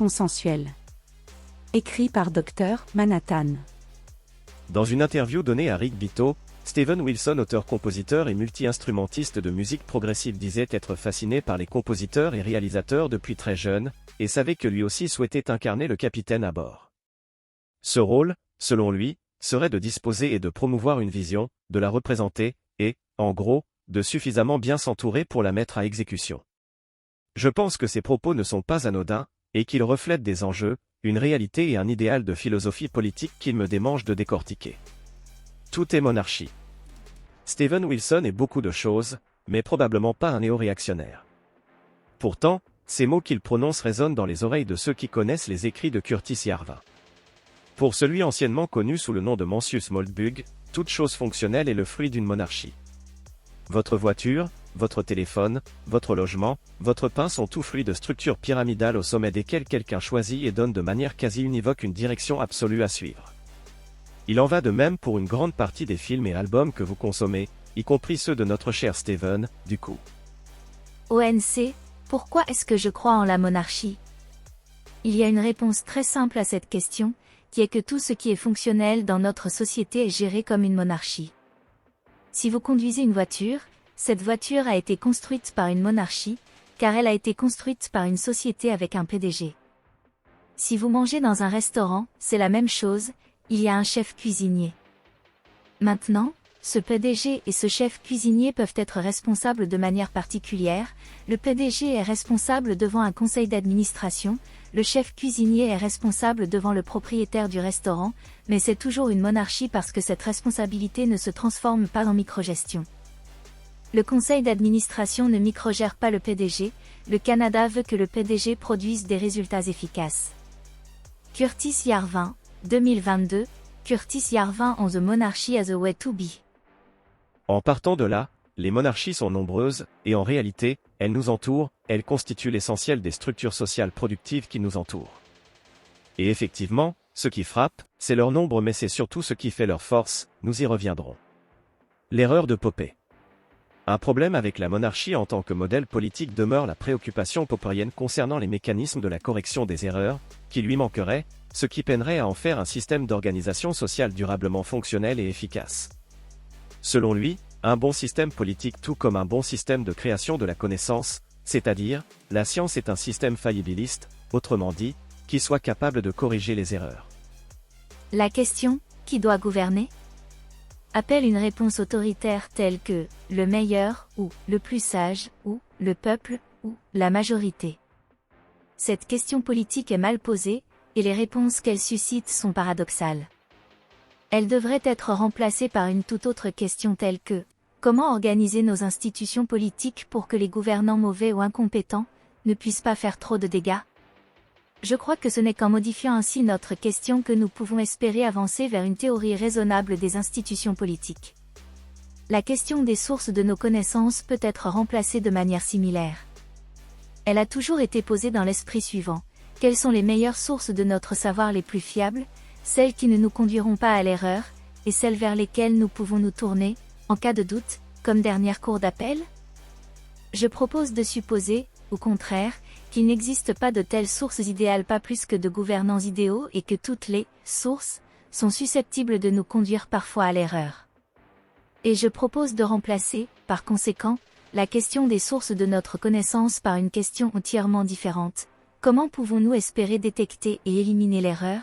consensuel. Écrit par Dr Manhattan. Dans une interview donnée à Rick Beato, Steven Wilson, auteur-compositeur et multi-instrumentiste de musique progressive, disait être fasciné par les compositeurs et réalisateurs depuis très jeune, et savait que lui aussi souhaitait incarner le capitaine à bord. Ce rôle, selon lui, serait de disposer et de promouvoir une vision, de la représenter, et, en gros, de suffisamment bien s'entourer pour la mettre à exécution. Je pense que ces propos ne sont pas anodins, et qu'ils reflètent des enjeux, une réalité et un idéal de philosophie politique qu'il me démange de décortiquer. Tout est monarchie. Steven Wilson est beaucoup de choses, mais probablement pas un néo-réactionnaire. Pourtant, ces mots qu'il prononce résonnent dans les oreilles de ceux qui connaissent les écrits de Curtis Yarvin. Pour celui anciennement connu sous le nom de Mencius Moldbug, toute chose fonctionnelle est le fruit d'une monarchie. Votre voiture, votre téléphone, votre logement, votre pain sont tout fruits de structures pyramidales au sommet desquelles quelqu'un choisit et donne de manière quasi univoque une direction absolue à suivre. Il en va de même pour une grande partie des films et albums que vous consommez, y compris ceux de notre cher Steven, du coup. ONC, pourquoi est-ce que je crois en la monarchie? Il y a une réponse très simple à cette question, qui est que tout ce qui est fonctionnel dans notre société est géré comme une monarchie. Si vous conduisez une voiture, cette voiture a été construite par une monarchie, car elle a été construite par une société avec un PDG. Si vous mangez dans un restaurant, c'est la même chose, il y a un chef cuisinier. Maintenant, ce PDG et ce chef cuisinier peuvent être responsables de manière particulière, le PDG est responsable devant un conseil d'administration, le chef cuisinier est responsable devant le propriétaire du restaurant, mais c'est toujours une monarchie parce que cette responsabilité ne se transforme pas en microgestion. Le conseil d'administration ne microgère pas le PDG, le Canada veut que le PDG produise des résultats efficaces. Curtis Yarvin, 2022, Curtis Yarvin on the Monarchy as a Way to Be. En partant de là, les monarchies sont nombreuses, et en réalité, elles nous entourent, elles constituent l'essentiel des structures sociales productives qui nous entourent. Et effectivement, ce qui frappe, c'est leur nombre mais c'est surtout ce qui fait leur force, nous y reviendrons. L'erreur de Popper. Un problème avec la monarchie en tant que modèle politique demeure la préoccupation popperienne concernant les mécanismes de la correction des erreurs, qui lui manqueraient, ce qui peinerait à en faire un système d'organisation sociale durablement fonctionnel et efficace. Selon lui, un bon système politique tout comme un bon système de création de la connaissance, c'est-à-dire, la science est un système faillibiliste, autrement dit, qui soit capable de corriger les erreurs. La question, qui doit gouverner? Appelle une réponse autoritaire telle que « le meilleur » ou « le plus sage » ou « le peuple » ou « la majorité ». Cette question politique est mal posée, et les réponses qu'elle suscite sont paradoxales. Elle devrait être remplacée par une toute autre question telle que « comment organiser nos institutions politiques pour que les gouvernants mauvais ou incompétents ne puissent pas faire trop de dégâts ?» Je crois que ce n'est qu'en modifiant ainsi notre question que nous pouvons espérer avancer vers une théorie raisonnable des institutions politiques. La question des sources de nos connaissances peut être remplacée de manière similaire. Elle a toujours été posée dans l'esprit suivant. Quelles sont les meilleures sources de notre savoir les plus fiables, celles qui ne nous conduiront pas à l'erreur, et celles vers lesquelles nous pouvons nous tourner, en cas de doute, comme dernière cour d'appel? Je propose de supposer, au contraire, qu'il n'existe pas de telles sources idéales pas plus que de gouvernants idéaux et que toutes les « sources » sont susceptibles de nous conduire parfois à l'erreur. Et je propose de remplacer, par conséquent, la question des sources de notre connaissance par une question entièrement différente. Comment pouvons-nous espérer détecter et éliminer l'erreur?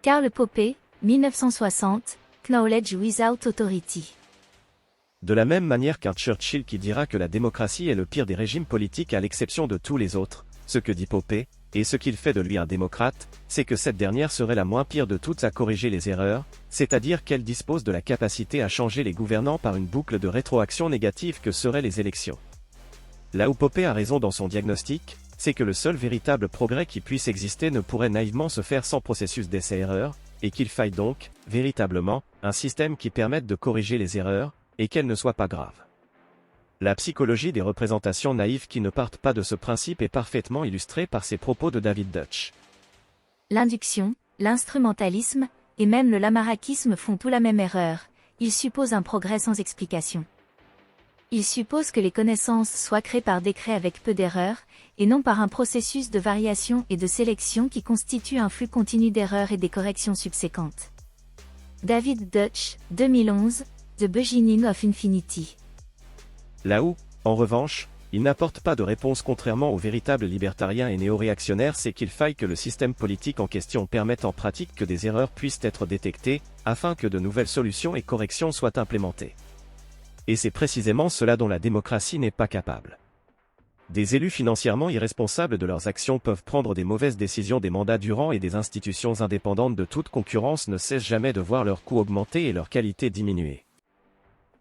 Karl Popper, 1960, Knowledge Without Authority. De la même manière qu'un Churchill qui dira que la démocratie est le pire des régimes politiques à l'exception de tous les autres, ce que dit Popper, et ce qu'il fait de lui un démocrate, c'est que cette dernière serait la moins pire de toutes à corriger les erreurs, c'est-à-dire qu'elle dispose de la capacité à changer les gouvernants par une boucle de rétroaction négative que seraient les élections. Là où Popper a raison dans son diagnostic, c'est que le seul véritable progrès qui puisse exister ne pourrait naïvement se faire sans processus d'essai-erreur, et qu'il faille donc, véritablement, un système qui permette de corriger les erreurs, et qu'elles ne soient pas graves. La psychologie des représentations naïves qui ne partent pas de ce principe est parfaitement illustrée par ces propos de David Deutsch. L'induction, l'instrumentalisme, et même le lamarckisme font tout la même erreur, ils supposent un progrès sans explication. Il suppose que les connaissances soient créées par décret avec peu d'erreurs, et non par un processus de variation et de sélection qui constitue un flux continu d'erreurs et des corrections subséquentes. David Deutsch, 2011, The Beginning of Infinity. Là où, en revanche, il n'apporte pas de réponse contrairement aux véritables libertariens et néo-réactionnaires, c'est qu'il faille que le système politique en question permette en pratique que des erreurs puissent être détectées, afin que de nouvelles solutions et corrections soient implémentées. Et c'est précisément cela dont la démocratie n'est pas capable. Des élus financièrement irresponsables de leurs actions peuvent prendre des mauvaises décisions des mandats durant et des institutions indépendantes de toute concurrence ne cessent jamais de voir leurs coûts augmenter et leur qualité diminuer.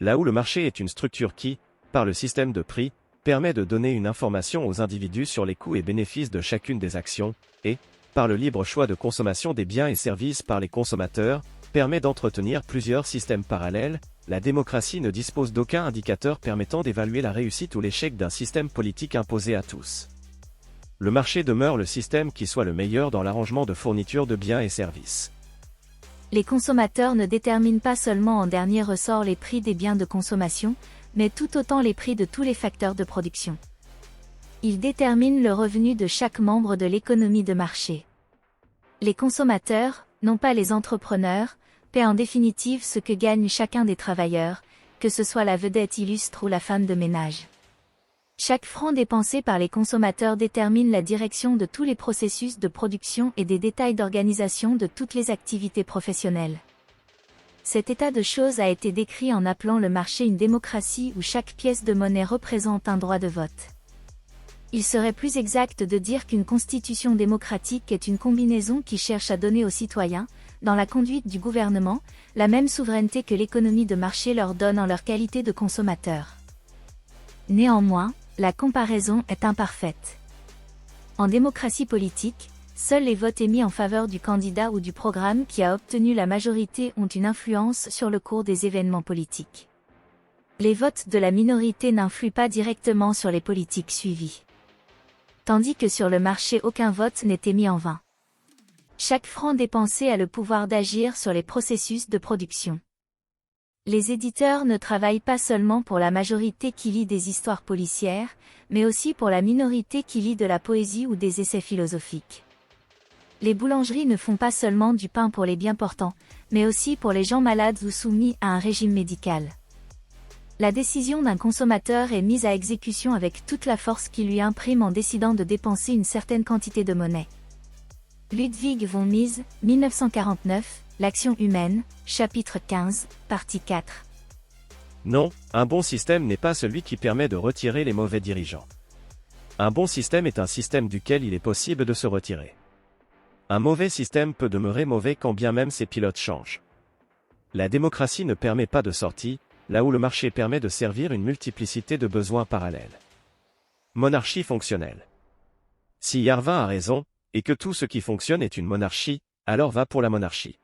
Là où le marché est une structure qui, par le système de prix, permet de donner une information aux individus sur les coûts et bénéfices de chacune des actions, et, par le libre choix de consommation des biens et services par les consommateurs, permet d'entretenir plusieurs systèmes parallèles, la démocratie ne dispose d'aucun indicateur permettant d'évaluer la réussite ou l'échec d'un système politique imposé à tous. Le marché demeure le système qui soit le meilleur dans l'arrangement de fourniture de biens et services. Les consommateurs ne déterminent pas seulement en dernier ressort les prix des biens de consommation, mais tout autant les prix de tous les facteurs de production. Ils déterminent le revenu de chaque membre de l'économie de marché. Les consommateurs, non pas les entrepreneurs, paient en définitive ce que gagne chacun des travailleurs, que ce soit la vedette illustre ou la femme de ménage. Chaque franc dépensé par les consommateurs détermine la direction de tous les processus de production et des détails d'organisation de toutes les activités professionnelles. Cet état de choses a été décrit en appelant le marché une démocratie où chaque pièce de monnaie représente un droit de vote. Il serait plus exact de dire qu'une constitution démocratique est une combinaison qui cherche à donner aux citoyens, dans la conduite du gouvernement, la même souveraineté que l'économie de marché leur donne en leur qualité de consommateurs. Néanmoins, la comparaison est imparfaite. En démocratie politique, seuls les votes émis en faveur du candidat ou du programme qui a obtenu la majorité ont une influence sur le cours des événements politiques. Les votes de la minorité n'influent pas directement sur les politiques suivies. Tandis que sur le marché aucun vote n'est émis en vain. Chaque franc dépensé a le pouvoir d'agir sur les processus de production. Les éditeurs ne travaillent pas seulement pour la majorité qui lit des histoires policières, mais aussi pour la minorité qui lit de la poésie ou des essais philosophiques. Les boulangeries ne font pas seulement du pain pour les bien portants, mais aussi pour les gens malades ou soumis à un régime médical. La décision d'un consommateur est mise à exécution avec toute la force qui lui imprime en décidant de dépenser une certaine quantité de monnaie. Ludwig von Mises, 1949, L'action humaine, chapitre 15, partie 4. Non, un bon système n'est pas celui qui permet de retirer les mauvais dirigeants. Un bon système est un système duquel il est possible de se retirer. Un mauvais système peut demeurer mauvais quand bien même ses pilotes changent. La démocratie ne permet pas de sortie, là où le marché permet de servir une multiplicité de besoins parallèles. Monarchie fonctionnelle. Si Yarvin a raison, et que tout ce qui fonctionne est une monarchie, alors va pour la monarchie.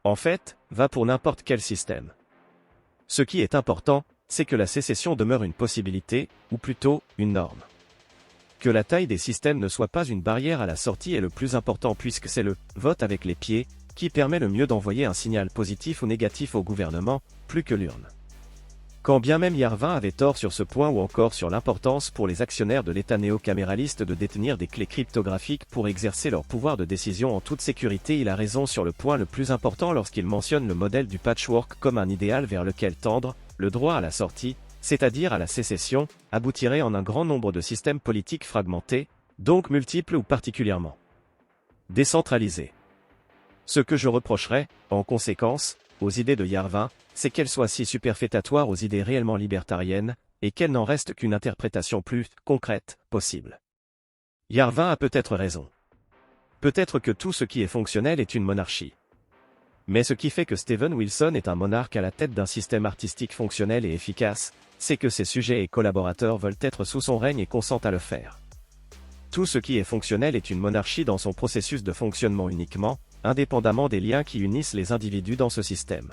En fait, va pour n'importe quel système. Ce qui est important, c'est que la sécession demeure une possibilité, ou plutôt, une norme. Que la taille des systèmes ne soit pas une barrière à la sortie est le plus important puisque c'est le « vote avec les pieds » qui permet le mieux d'envoyer un signal positif ou négatif au gouvernement, plus que l'urne. Quand bien même Yarvin avait tort sur ce point ou encore sur l'importance pour les actionnaires de l'État néo-caméraliste de détenir des clés cryptographiques pour exercer leur pouvoir de décision en toute sécurité, il a raison sur le point le plus important lorsqu'il mentionne le modèle du patchwork comme un idéal vers lequel tendre, le droit à la sortie, c'est-à-dire à la sécession, aboutirait en un grand nombre de systèmes politiques fragmentés, donc multiples ou particulièrement décentralisés. Ce que je reprocherais, en conséquence, aux idées de Yarvin, c'est qu'elles soient si superfétatoires aux idées réellement libertariennes, et qu'elles n'en restent qu'une interprétation plus concrète possible. Yarvin a peut-être raison. Peut-être que tout ce qui est fonctionnel est une monarchie. Mais ce qui fait que Steven Wilson est un monarque à la tête d'un système artistique fonctionnel et efficace, c'est que ses sujets et collaborateurs veulent être sous son règne et consentent à le faire. Tout ce qui est fonctionnel est une monarchie dans son processus de fonctionnement uniquement, indépendamment des liens qui unissent les individus dans ce système.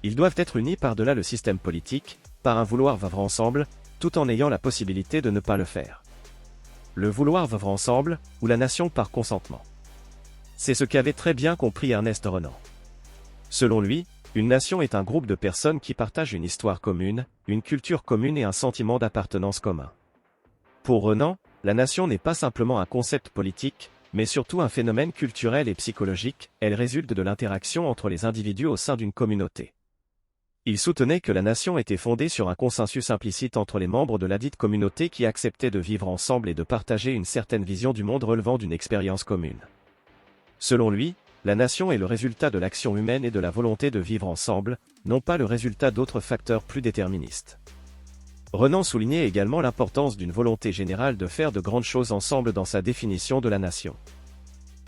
Ils doivent être unis par-delà le système politique, par un vouloir vivre ensemble, tout en ayant la possibilité de ne pas le faire. Le vouloir vivre ensemble, ou la nation par consentement. C'est ce qu'avait très bien compris Ernest Renan. Selon lui, Une nation est un groupe de personnes qui partagent une histoire commune, une culture commune et un sentiment d'appartenance commun. Pour Renan, la nation n'est pas simplement un concept politique, mais surtout un phénomène culturel et psychologique, elle résulte de l'interaction entre les individus au sein d'une communauté. Il soutenait que la nation était fondée sur un consensus implicite entre les membres de ladite communauté qui acceptaient de vivre ensemble et de partager une certaine vision du monde relevant d'une expérience commune. Selon lui, la nation est le résultat de l'action humaine et de la volonté de vivre ensemble, non pas le résultat d'autres facteurs plus déterministes. Renan soulignait également l'importance d'une volonté générale de faire de grandes choses ensemble dans sa définition de la nation.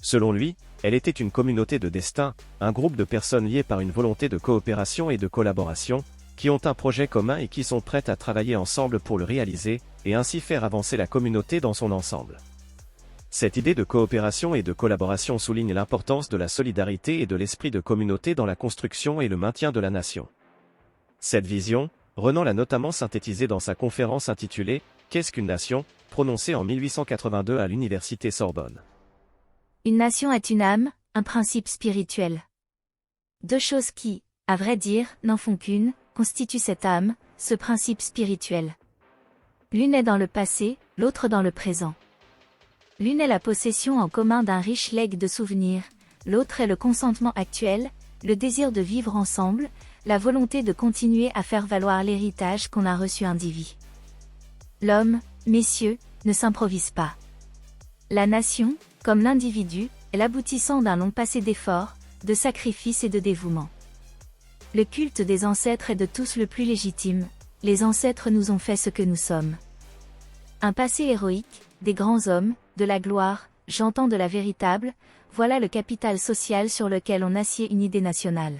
Selon lui, elle était une communauté de destin, un groupe de personnes liées par une volonté de coopération et de collaboration, qui ont un projet commun et qui sont prêtes à travailler ensemble pour le réaliser, et ainsi faire avancer la communauté dans son ensemble. Cette idée de coopération et de collaboration souligne l'importance de la solidarité et de l'esprit de communauté dans la construction et le maintien de la nation. Cette vision, Renan l'a notamment synthétisée dans sa conférence intitulée « Qu'est-ce qu'une nation ?», prononcée en 1882 à l'université Sorbonne. Une nation est une âme, un principe spirituel. Deux choses qui, à vrai dire, n'en font qu'une, constituent cette âme, ce principe spirituel. L'une est dans le passé, l'autre dans le présent. L'une est la possession en commun d'un riche legs de souvenirs, l'autre est le consentement actuel, le désir de vivre ensemble, la volonté de continuer à faire valoir l'héritage qu'on a reçu indivis. L'homme, messieurs, ne s'improvise pas. La nation, comme l'individu, est l'aboutissant d'un long passé d'efforts, de sacrifices et de dévouement. Le culte des ancêtres est de tous le plus légitime, les ancêtres nous ont fait ce que nous sommes. Un passé héroïque, des grands hommes, de la gloire, j'entends de la véritable, voilà le capital social sur lequel on assied une idée nationale.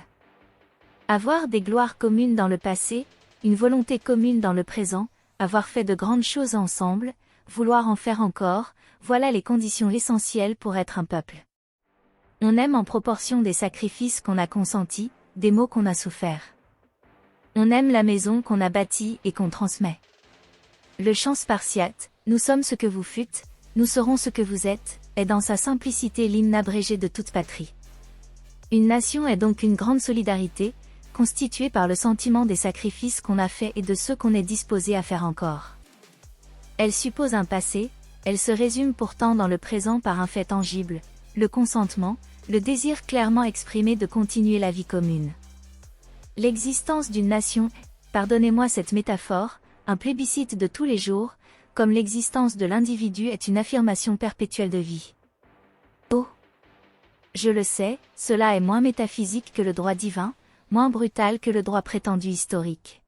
Avoir des gloires communes dans le passé, une volonté commune dans le présent, avoir fait de grandes choses ensemble, vouloir en faire encore, voilà les conditions essentielles pour être un peuple. On aime en proportion des sacrifices qu'on a consentis, des maux qu'on a soufferts. On aime la maison qu'on a bâtie et qu'on transmet. Le chant spartiate, nous sommes ce que vous fûtes, nous serons ce que vous êtes, est dans sa simplicité l'hymne abrégé de toute patrie. Une nation est donc une grande solidarité, constituée par le sentiment des sacrifices qu'on a faits et de ceux qu'on est disposé à faire encore. Elle suppose un passé, elle se résume pourtant dans le présent par un fait tangible, le consentement, le désir clairement exprimé de continuer la vie commune. L'existence d'une nation, pardonnez-moi cette métaphore, un plébiscite de tous les jours, comme l'existence de l'individu est une affirmation perpétuelle de vie. Oh! Je le sais, cela est moins métaphysique que le droit divin, moins brutal que le droit prétendu historique.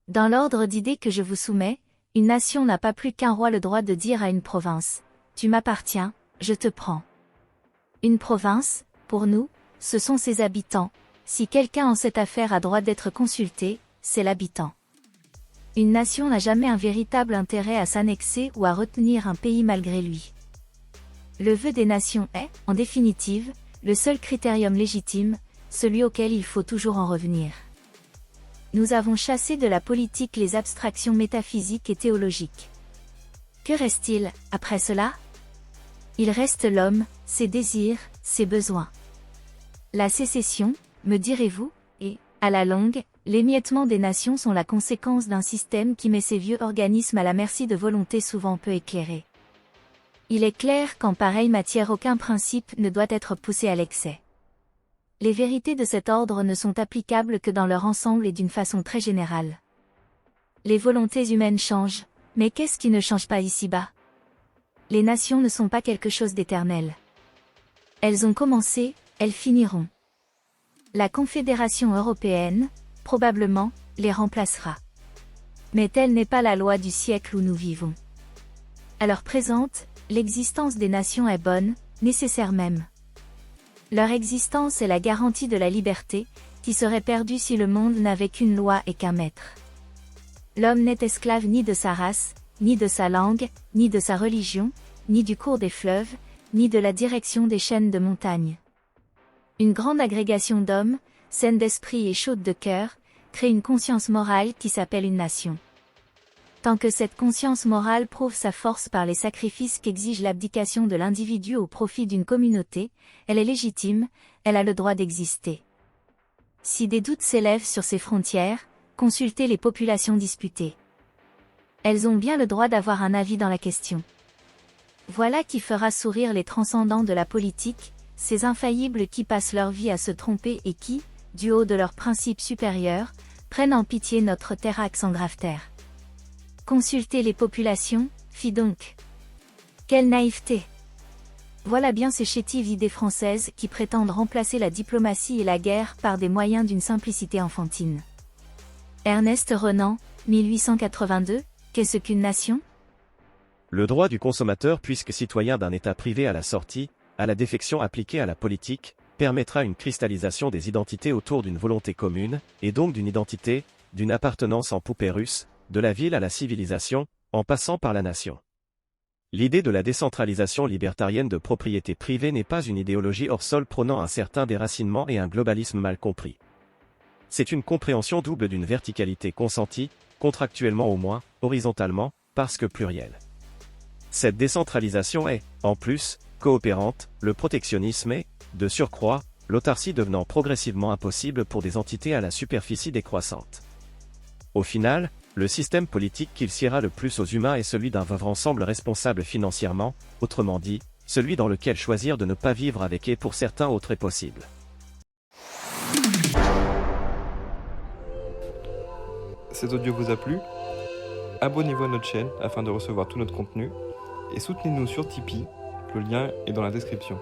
Dans l'ordre d'idées que je vous soumets, une nation n'a pas plus qu'un roi le droit de dire à une province « Tu m'appartiens, je te prends ». Une province, pour nous, ce sont ses habitants, si quelqu'un en cette affaire a droit d'être consulté, c'est l'habitant. Une nation n'a jamais un véritable intérêt à s'annexer ou à retenir un pays malgré lui. Le vœu des nations est, en définitive, le seul critérium légitime, celui auquel il faut toujours en revenir. Nous avons chassé de la politique les abstractions métaphysiques et théologiques. Que reste-t-il, après cela ? Il reste l'homme, ses désirs, ses besoins. La sécession, me direz-vous, et, à la longue, l'émiettement des nations sont la conséquence d'un système qui met ces vieux organismes à la merci de volontés souvent peu éclairées. Il est clair qu'en pareille matière aucun principe ne doit être poussé à l'excès. Les vérités de cet ordre ne sont applicables que dans leur ensemble et d'une façon très générale. Les volontés humaines changent, mais qu'est-ce qui ne change pas ici-bas ? Les nations ne sont pas quelque chose d'éternel. Elles ont commencé, elles finiront. La Confédération européenne, probablement, les remplacera. Mais telle n'est pas la loi du siècle où nous vivons. À l'heure présente, l'existence des nations est bonne, nécessaire même. Leur existence est la garantie de la liberté, qui serait perdue si le monde n'avait qu'une loi et qu'un maître. L'homme n'est esclave ni de sa race, ni de sa langue, ni de sa religion, ni du cours des fleuves, ni de la direction des chaînes de montagnes. Une grande agrégation d'hommes, saine d'esprit et chaude de cœur, crée une conscience morale qui s'appelle une nation. Tant que cette conscience morale prouve sa force par les sacrifices qu'exige l'abdication de l'individu au profit d'une communauté, elle est légitime, elle a le droit d'exister. Si des doutes s'élèvent sur ces frontières, consultez les populations disputées. Elles ont bien le droit d'avoir un avis dans la question. Voilà qui fera sourire les transcendants de la politique, ces infaillibles qui passent leur vie à se tromper et qui, du haut de leurs principes supérieurs, prennent en pitié notre terrax en grave terre. Consulter les populations, fit donc. Quelle naïveté! Voilà bien ces chétives idées françaises qui prétendent remplacer la diplomatie et la guerre par des moyens d'une simplicité enfantine. Ernest Renan, 1882, qu'est-ce qu'une nation? Le droit du consommateur puisque citoyen d'un État privé à la sortie, à la défection appliquée à la politique, permettra une cristallisation des identités autour d'une volonté commune, et donc d'une identité, d'une appartenance en poupée russe, de la ville à la civilisation, en passant par la nation. L'idée de la décentralisation libertarienne de propriété privée n'est pas une idéologie hors sol prônant un certain déracinement et un globalisme mal compris. C'est une compréhension double d'une verticalité consentie, contractuellement au moins, horizontalement, parce que plurielle. Cette décentralisation est, en plus, coopérante, le protectionnisme est, de surcroît, l'autarcie devenant progressivement impossible pour des entités à la superficie décroissante. Au final, le système politique qu'il siera le plus aux humains est celui d'un vivre ensemble responsable financièrement, autrement dit, celui dans lequel choisir de ne pas vivre avec et pour certains autres est possible. Cet audio vous a plu? Abonnez-vous à notre chaîne afin de recevoir tout notre contenu et soutenez-nous sur Tipeee, le lien est dans la description.